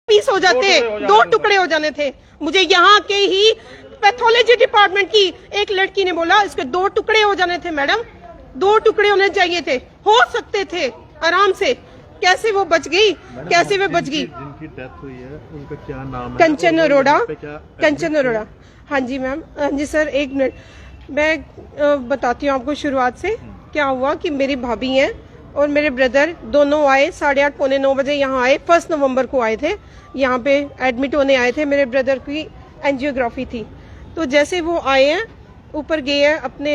Piece हो जाते, दो टुकड़े हो जाने थे। मुझे यहाँ के ही पैथोलॉजी डिपार्टमेंट की एक लड़की ने बोला इसके दो टुकड़े हो जाने थे मैडम, दो टुकड़े होने चाहिए थे, हो सकते थे आराम से। कैसे वो बच गई, कैसे वो बच गई? जिनकी डेथ हुई है उनका क्या नाम है? कंचन अरोड़ा। कंचन अरोड़ा। हाँ जी मैम, हाँ जी सर, एक मिनट मैं बताती हूँ आपको शुरुआत से। क्या हुआ कि मेरी भाभी हैं और मेरे ब्रदर दोनों आए 8:30 पौने 9 बजे यहाँ आए। 1 नवंबर को आए थे, यहाँ पे एडमिट होने आए थे। मेरे ब्रदर की एंजियोग्राफी थी। तो जैसे वो आए हैं, ऊपर गए हैं, अपने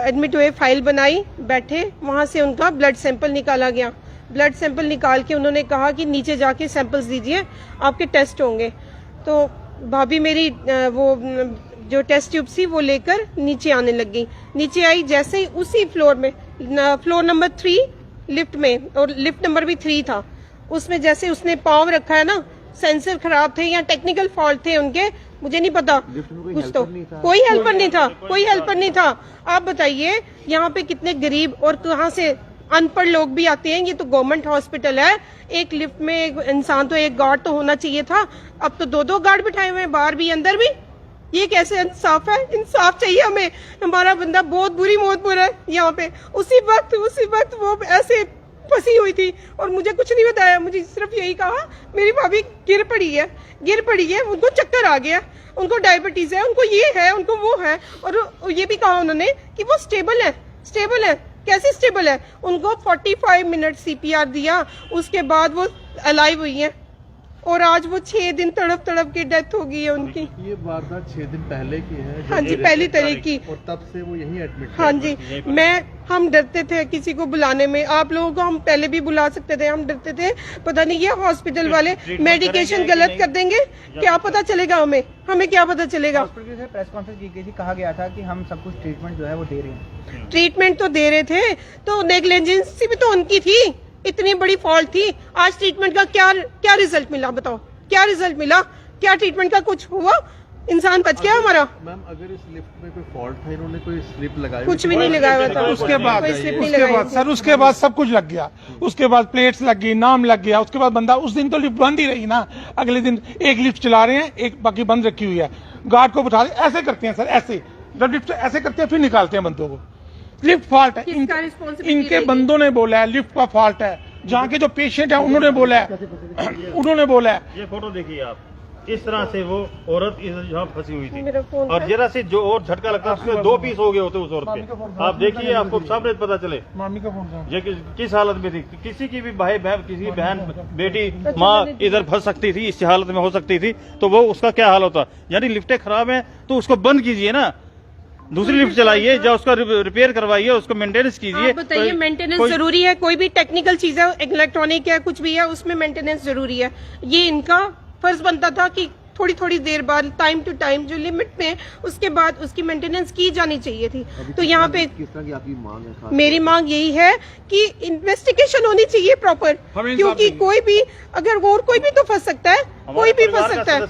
एडमिट हुए, फाइल बनाई, बैठे, वहां से उनका ब्लड सैंपल निकाला गया। ब्लड सैंपल निकाल के उन्होंने कहा कि नीचे जाके सैंपल्स दीजिए, आपके टेस्ट होंगे। तो भाभी मेरी वो जो टेस्ट ट्यूब थी वो लेकर नीचे आने लग गई। नीचे आई, जैसे ही उसी फ्लोर में, फ्लोर नंबर 3 लिफ्ट में, और लिफ्ट नंबर भी 3 था, उसमें जैसे उसने पाँव रखा है ना, सेंसर खराब थे या टेक्निकल फॉल्ट थे उनके, मुझे नहीं पता कुछ। तो कोई हेल्पर नहीं था, कोई हेल्पर नहीं था। आप बताइए यहाँ पे कितने गरीब और कहाँ से अनपढ़ लोग भी आते हैं। ये तो गवर्नमेंट हॉस्पिटल है, एक लिफ्ट में एक इंसान, तो एक गार्ड तो होना चाहिए था। अब तो 2-2 गार्ड बिठाए हुए हैं, बाहर भी अंदर भी। ये कैसे इंसाफ है? इंसाफ चाहिए हमें। हमारा बंदा बहुत बुरी मौत बुरा है यहाँ पे। उसी वक्त वो ऐसे फंसी हुई थी और मुझे कुछ नहीं बताया। मुझे सिर्फ यही कहा मेरी भाभी गिर पड़ी है, उनको चक्कर आ गया, उनको डायबिटीज है, उनको ये है, उनको वो है। और ये भी कहा उन्होंने कि वो स्टेबल है। कैसे स्टेबल है? उनको 45 मिनट CPR दिया, उसके बाद वो अलाइव हुई है। और आज वो 6 दिन तड़प की डेथ हो गई है उनकी। ये वारदात 6 दिन पहले की है? हाँ जी, पहली तारीख की। और तब से वो यहीं एडमिट? हाँ जी, हम डरते थे किसी को बुलाने में। आप लोगों को हम पहले भी बुला सकते थे, हम डरते थे पता नहीं ये हॉस्पिटल वाले मेडिकेशन गलत कर देंगे, क्या पता चलेगा हमें क्या पता चलेगा। हॉस्पिटल से प्रेस कॉन्फ्रेंस की गई थी, कहा गया था कि हम सब कुछ ट्रीटमेंट जो है वो दे रहे हैं। ट्रीटमेंट तो दे रहे थे, तो नेग्लिजेंसी भी तो उनकी थी, इतनी बड़ी फॉल्ट थी। आज ट्रीटमेंट का क्या रिजल्ट मिला? बताओ, क्या रिजल्ट मिला? क्या ट्रीटमेंट का कुछ हुआ? इंसान बच गया हमारा? मैम, अगर इस लिफ्ट में कोई फॉल्ट था, इन्होंने कोई स्लिप लगाई? कुछ भी नहीं लगाया हुआ था। उसके बाद सर, उसके बाद सब कुछ लग गया। उसके बाद प्लेट्स लग गई, नाम लग गया। उसके बाद बंदा, उस दिन तो लिफ्ट बंद ही रही ना। अगले दिन एक लिफ्ट चला रहे हैं, एक बाकी बंद रखी हुई है। गार्ड को बैठा ऐसे करते हैं सर, ऐसे जब लिफ्ट ऐसे करते हैं फिर निकालते हैं बंदों को। लिफ्ट फॉल्ट है, इनके बंदों ने बोला है लिफ्ट का फॉल्ट है। जहाँ के जो पेशेंट है उन्होंने बोला है। ये फोटो देखिए आप, इस तरह से वो औरत यहाँ फंसी हुई थी और जरा से जो और झटका लगता है उसमें 2 पीस हो गए होते उस औरत के। आप देखिए, आपको सामने पता चले मामी का फोन ये किस हालत में थी। किसी की भी भाई बहन, किसी बहन बेटी माँ इधर फंस सकती थी, इस हालत में हो सकती थी, तो वो उसका क्या हाल होता। यानी लिफ्टें खराब है तो उसको बंद कीजिए ना, दूसरी लिफ्ट चलाइए, या उसका रिपेयर करवाइए, उसको मेंटेनेंस कीजिए। बताइए, मेंटेनेंस जरूरी है। कोई भी टेक्निकल चीज है, इलेक्ट्रॉनिक है, कुछ भी है, उसमें मेंटेनेंस जरूरी है। ये इनका फर्ज बनता था कि थोड़ी देर बाद, टाइम टू टाइम, जो लिमिट में, उसके बाद उसकी मेंटेनेंस की जानी चाहिए थी। तो यहाँ पे किस तरह की आपकी मांग है? मेरी मांग यही है कि इन्वेस्टिगेशन होनी चाहिए प्रॉपर, क्योंकि कोई भी, अगर और कोई भी तो फंस सकता है, कोई भी फंस सकता है।